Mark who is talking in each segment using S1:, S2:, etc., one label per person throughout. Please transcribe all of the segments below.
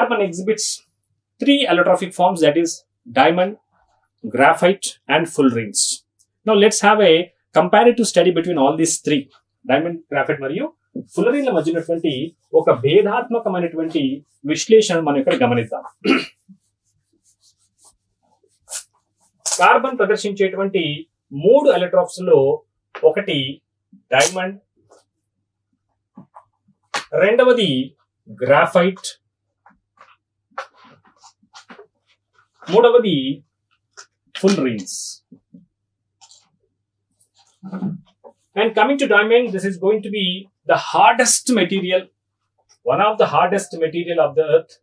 S1: carbon exhibits three allotrophic forms, that is diamond, graphite and fullerenes. Now let's have a comparative study between all these three, diamond, graphite మరియు fullerene మధ్య ఉన్నటువంటి ఒక భేదాత్మకమైనటువంటి విశ్లేషణ మనం ఇక్కడ గమనిద్దాం. కార్బన్ ప్రదర్శించేటువంటి మూడు ఎలక్ట్రాన్స్ లో ఒకటి డైమండ్, రెండవది గ్రాఫైట్, మూడవది fullerenes. And coming to diamond, this is going to be the hardest material, one of the hardest material of the earth.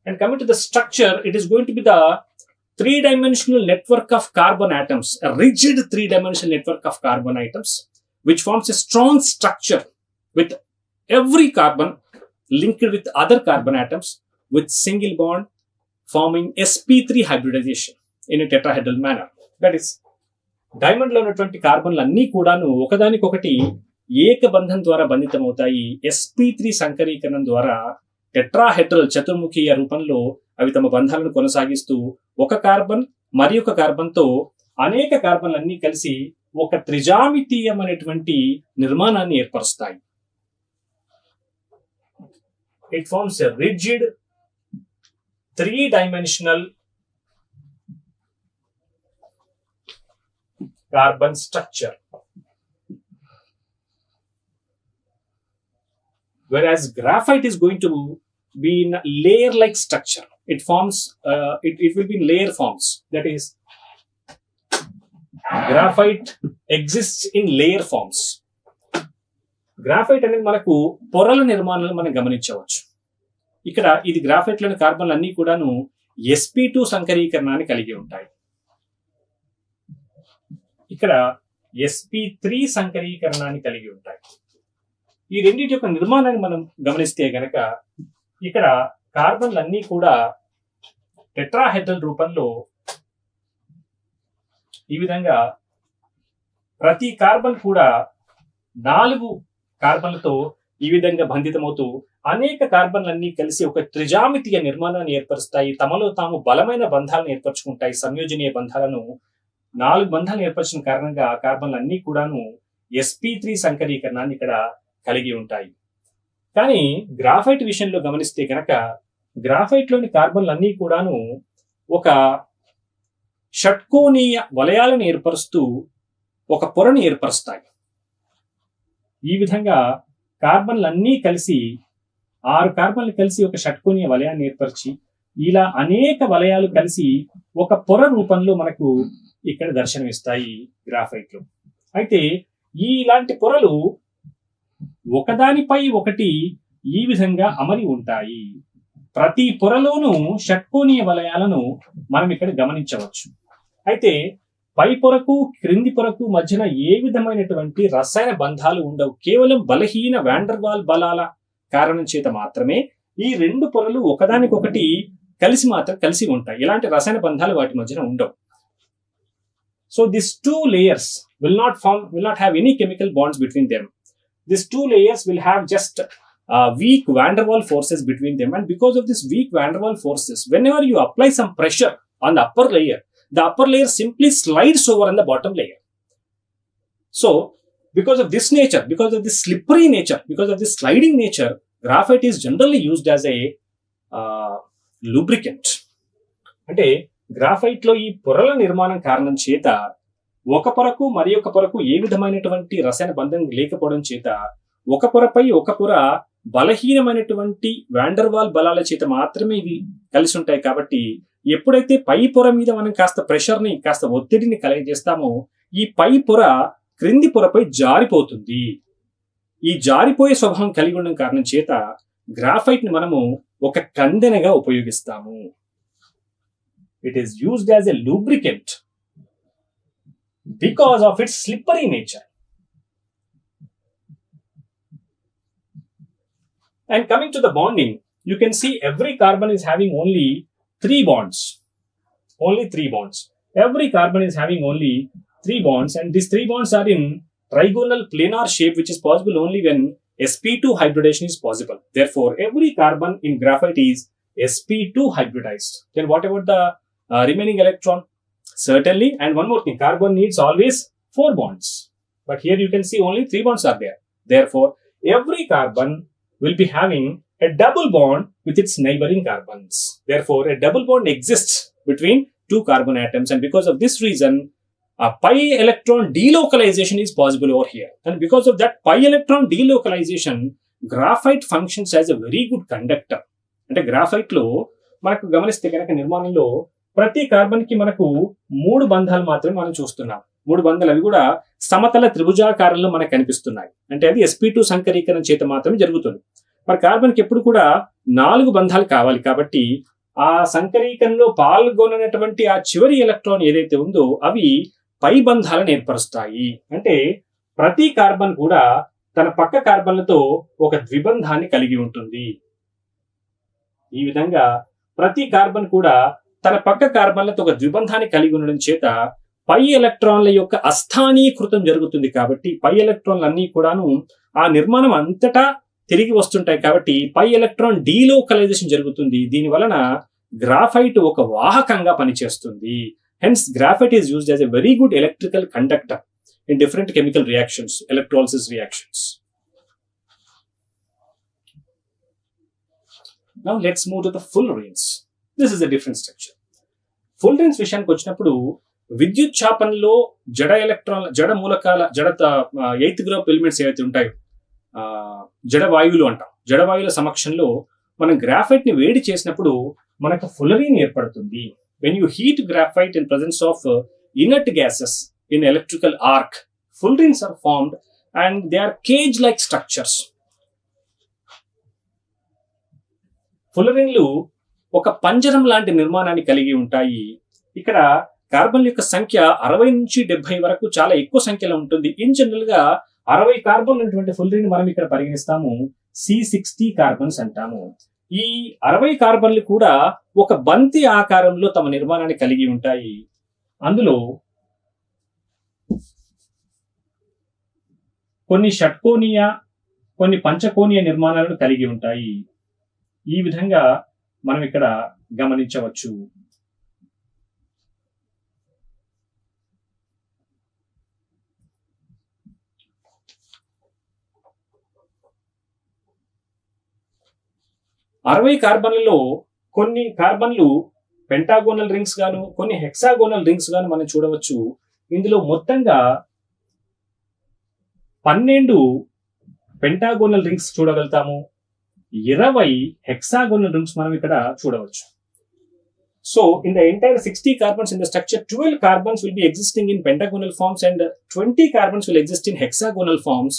S1: And coming to the structure, it is going to be the three-dimensional network of carbon atoms, a rigid three-dimensional network of carbon atoms, which forms a strong structure with every carbon linked with other carbon atoms with single bond forming sp3 hybridization in a tetrahedral manner. That is, diamond లో ఉన్నటువంటి కార్బన్లు అన్ని కూడాను ఒకదానికొకటి ఏకబంధం ద్వారా బంధితమవుతాయి. sp3 సంకరీకరణం ద్వారా tetrahedral చతుర్ముఖీయ రూపంలో అవి తమ బంధాలను కొనసాగిస్తూ ఒక కార్బన్ మరి ఒక కార్బన్ తో అనేక కార్బన్లన్నీ కలిసి ఒక త్రిజామితీయమైనటువంటి నిర్మాణాన్ని ఏర్పరుస్తాయి. It forms a rigid three-dimensional carbon structure, whereas graphite is going to be in a layer-like structure. It forms, it will be in layer forms. That is, graphite exists in layer forms. Graphite అనేది మనకు పొరల నిర్మాణాలు మనం గమనించవచ్చు. ఇక్కడ ఇది graphite లోని కార్బన్లు అన్ని కూడాను sp2 సంకరీకరణాన్ని కలిగి ఉంటాయి. ఇక్కడ sp3 సంకరీకరణాన్ని కలిగి ఉంటాయి. ఈ రెండింటి యొక్క నిర్మాణాన్ని మనం గమనిస్తే గనక ఇక్కడ కార్బన్లు అన్ని కూడా టెట్రాహెడ్రల్ రూపంలో ఈ విధంగా ప్రతి కార్బన్ కూడా 4 కార్బన్లతో ఈ విధంగా బంధితమవుతూ అనేక కార్బన్లన్నీ కలిసి ఒక త్రిజామితీయ నిర్మాణాన్ని ఏర్పరుస్తాయి. తమలో తాము బలమైన బంధాలను ఏర్పరచుకుంటాయి. సంయోజనీయ బంధాలను 4 బంధాలను ఏర్పరిచిన కారణంగా కార్బన్లన్నీ కూడాను sp3 సంకరీకరణాన్ని ఇక్కడ కలిగి ఉంటాయి. కానీ గ్రాఫైట్ విషయంలో గమనిస్తే కనుక గ్రాఫైట్ లోని కార్బన్లన్నీ కూడాను ఒక షట్కోణీయ వలయాలను ఏర్పరుస్తూ ఒక పొరను ఏర్పరుస్తాయి. ఈ విధంగా కార్బన్లన్నీ కలిసి 6 కార్బన్లు కలిసి ఒక షట్కోణీయ వలయాన్ని ఏర్పరిచి ఇలా అనేక వలయాలు కలిసి ఒక పొర రూపంలో మనకు ఇక్కడ దర్శనమిస్తాయి గ్రాఫైట్ లో. అయితే ఇలాంటి పొరలు ఒకదానిపై ఒకటి ఈ విధంగా అమరి ఉంటాయి. ప్రతి పొరలోనూ షట్కోణీయ వలయాలను మనం ఇక్కడ గమనించవచ్చు. అయితే పై పొరకు క్రింది పొరకు మధ్యన ఏ విధమైనటువంటి రసాయన బంధాలు ఉండవు. కేవలం బలహీన వాండర్వాల్ బలాల కారణం చేత మాత్రమే ఈ 2 పొరలు ఒకదానికొకటి కలిసి ఉంటాయి. ఇలాంటి రసాయన బంధాలు వాటి మధ్యన ఉండవు. So this 2 layers will not have any chemical bonds between them. These 2 layers will have just weak van der Waals forces between them, and because of this weak van der Waals forces, whenever you apply some pressure on the upper layer, the upper layer simply slides over on the bottom layer. So because of this nature, because of this slippery nature, because of this sliding nature, graphite is generally used as a lubricant. అంటే graphite లో ఈ పొరల నిర్మాణం కారణం చేత ఒక పొరకు మరి ఒక పొరకు ఏ విధమైనటువంటి రసాయన బంధం లేకపోవడం చేత ఒక పొరపై ఒక పొర బలహీనమైనటువంటి వాండర్వాల్ బలాల చేత మాత్రమే ఇవి కలిసి ఉంటాయి. కాబట్టి ఎప్పుడైతే పై పొర మీద మనం కాస్త ప్రెషర్ని కాస్త ఒత్తిడిని కలగజేస్తామో ఈ పై పొర క్రింది పొరపై జారిపోతుంది. ఈ జారిపోయే స్వభావం కలిగి ఉండడం కారణం చేత గ్రాఫైట్ ని మనము ఒక కండెనగా ఉపయోగిస్తాము. It is used as a lubricant because of its slippery nature. And coming to the bonding, you can see every carbon is having only 3 bonds. Only 3 bonds. Every carbon is having only 3 bonds, and these 3 bonds are in trigonal planar shape, which is possible only when sp2 hybridization is possible. Therefore, every carbon in graphite is sp2 hybridized. Then what about the remaining electron? Certainly, and one more thing, carbon needs always 4 bonds. But here you can see only 3 bonds are there. Therefore, every carbon will be having a double bond with its neighboring carbons. Therefore, a double bond exists between 2 carbon atoms, and because of this reason, a pi electron delocalization is possible over here. And because of that pi electron delocalization, graphite functions as a very good conductor. అంటే graphite లో మనకు గమనిస్తే కనుక నిర్మాణంలో ప్రతి carbon కి మనకు 3 బంధాలు మాత్రమే మనం చూస్తున్నాం. 3 బంధాలు అవి కూడా సమతల త్రిభుజాకారంలో మనకు కనిపిస్తున్నాయి. అంటే అది sp2 సంకరీకరణ చేత మాత్రమే జరుగుతుంది. మరి కార్బన్ కి ఎప్పుడు కూడా 4 బంధాలు కావాలి. కాబట్టి ఆ సంకరీకరణలో పాల్గొనటువంటి ఆ చివరి ఎలక్ట్రాన్ ఏదైతే ఉందో అవి పై బంధాలను ఏర్పరుస్తాయి. అంటే ప్రతి కార్బన్ కూడా తన పక్క కార్బన్లతో ఒక ద్విబంధాన్ని కలిగి ఉంటుంది. ఈ విధంగా ప్రతి కార్బన్ కూడా తన పక్క కార్బన్లతో ఒక ద్విబంధాన్ని కలిగి ఉండడం చేత పై ఎలక్ట్రాన్ల యొక్క అస్థానీకృతం జరుగుతుంది. కాబట్టి పై ఎలక్ట్రాన్లు అన్ని కూడాను ఆ నిర్మాణం అంతటా తిరిగి వస్తుంటాయి. కాబట్టి పై ఎలక్ట్రాన్ డీలోకలైజేషన్ జరుగుతుంది. దీని వలన గ్రాఫైట్ ఒక వాహకంగా పనిచేస్తుంది. Hence, graphite is used as a very good electrical conductor in different chemical reactions, electrolysis reactions. Now, let's move to the fullerenes. This is a different structure. Fullerenes విషయానికి వచ్చినప్పుడు విద్యుత్ చాపనలో జడ మూలకాల ఎయిత్ గ్రూప్ ఎలిమెంట్స్ ఏవైతే ఉంటాయో జడ వాయువులు అంటాం. జడ వాయువుల సమక్షంలో మనం గ్రాఫైట్ ని వేడి చేసినప్పుడు మనకు ఫుల్లరీన్ ఏర్పడుతుంది. When you heat graphite in presence of inert gases in electrical arc, fullerenes are formed and they are cage-like structures. ఫుల్లరీన్లు ఒక పంజరం లాంటి నిర్మాణాన్ని కలిగి ఉంటాయి. ఇక్కడ కార్బన్ యొక్క సంఖ్య 60 నుంచి 70 వరకు చాలా ఎక్కువ సంఖ్యలో ఉంటుంది. ఇన్ జనరల్ గా 60 కార్బన్ ఉన్నటువంటి ఫుల్లరీన్ మనం ఇక్కడ పరిగణిస్తాము. C60 కార్బన్స్ అంటాము. ఈ 60 కార్బన్లు కూడా ఒక బంతి ఆకారంలో తమ నిర్మాణాన్ని కలిగి ఉంటాయి. అందులో కొన్ని షట్కోణీయ, కొన్ని పంచకోణీయ నిర్మాణాలను కలిగి ఉంటాయి. ఈ విధంగా మనం ఇక్కడ గమనించవచ్చు. అరవై కార్బన్లలో కొన్ని కార్బన్లు పెంటాగోనల్ రింగ్స్ గాను, కొన్ని హెక్సాగోనల్ రింగ్స్ గాను మనం చూడవచ్చు. ఇందులో మొత్తంగా 12 పెంటాగోనల్ రింగ్స్ చూడగలుగుతాము. 20 hexagonal rings మనం ఇక్కడ చూడవచ్చు. So in the entire 60 carbons in the structure, 12 carbons will be existing in pentagonal forms and 20 carbons will exist in hexagonal forms.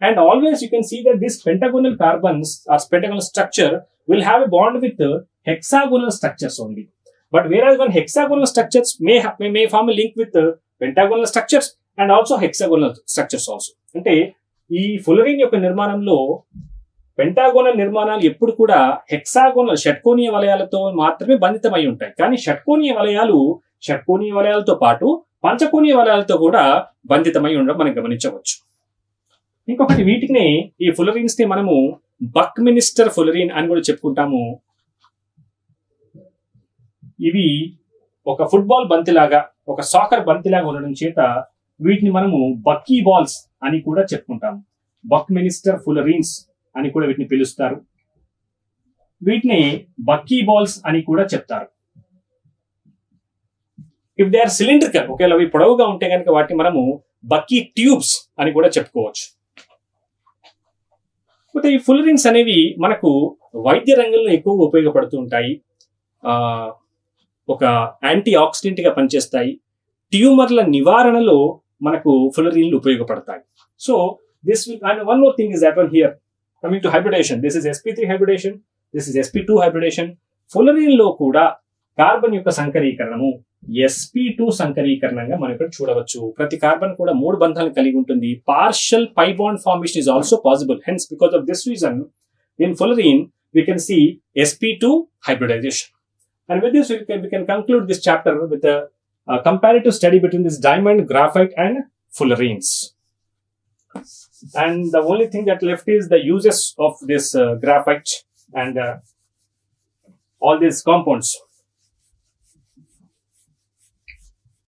S1: And always you can see that this pentagonal carbons or pentagonal structure will have a bond with hexagonal structures only. But whereas one hexagonal structures may form a link with pentagonal structures and also hexagonal structures also. అంటే ఈ ఫుల్లరీన్ యొక్క నిర్మాణంలో pentagonal నిర్మాణాలు ఎప్పుడు కూడా hexagonal షట్కోణీయ వలయాలతో మాత్రమే బంధితమై ఉంటాయి. కానీ షట్కోణీయ వలయాలతో పాటు పంచకోణీయ వలయాలతో కూడా బంధితమై ఉండడం మనం గమనించవచ్చు. ఇంకొకటి వీటిని ఈ ఫుల్లరీన్స్ ని మనము బక్మినిస్టర్ ఫుల్లరీన్ అని కూడా చెప్పుకుంటాము. ఇవి ఒక ఫుట్బాల్ బంతిలాగా, ఒక సాకర్ బంతిలాగా ఉండడం చేత వీటిని మనము బక్కీ బాల్స్ అని కూడా చెప్పుకుంటాము. బక్మినిస్టర్ ఫుల్లరీన్స్ అని కూడా వీటిని పిలుస్తారు. వీటిని బక్కీ బాల్స్ అని కూడా చెప్తారు. ఇఫ్ దే ఆర్ సిలిండ్రికల్, ఒకవేళ అవి పొడవుగా ఉంటే కనుక వాటిని మనము బక్కీ ట్యూబ్స్ అని కూడా చెప్పుకోవచ్చు. అయితే ఈ ఫుల్లరీన్స్ అనేవి మనకు వైద్య రంగంలో ఎక్కువగా ఉపయోగపడుతూ ఉంటాయి. ఒక యాంటీ ఆక్సిడెంట్ గా పనిచేస్తాయి. ట్యూమర్ల నివారణలో మనకు ఫుల్లరీన్లు ఉపయోగపడతాయి. So this will, and one more thing is happen here. Coming to hybridization, this is sp3 hybridization, this is sp2 hybridization. ఫుల్లరీన్ లో కూడా కార్బన్ యొక్క సంకరీకరణము sp2 సంకరీకరణంగా మనం ఇక్కడ చూడవచ్చు. ప్రతి కార్బన్ కూడా 3 బంధాలను కలిగి ఉంటుంది. Partial pi bond formation is also possible. Hence, because of this reason, in fullerene we can see sp2 hybridization. And with this we can conclude this chapter with a comparative study between this diamond, graphite and fullerenes. And the only thing that left is the uses of this graphite and all these compounds.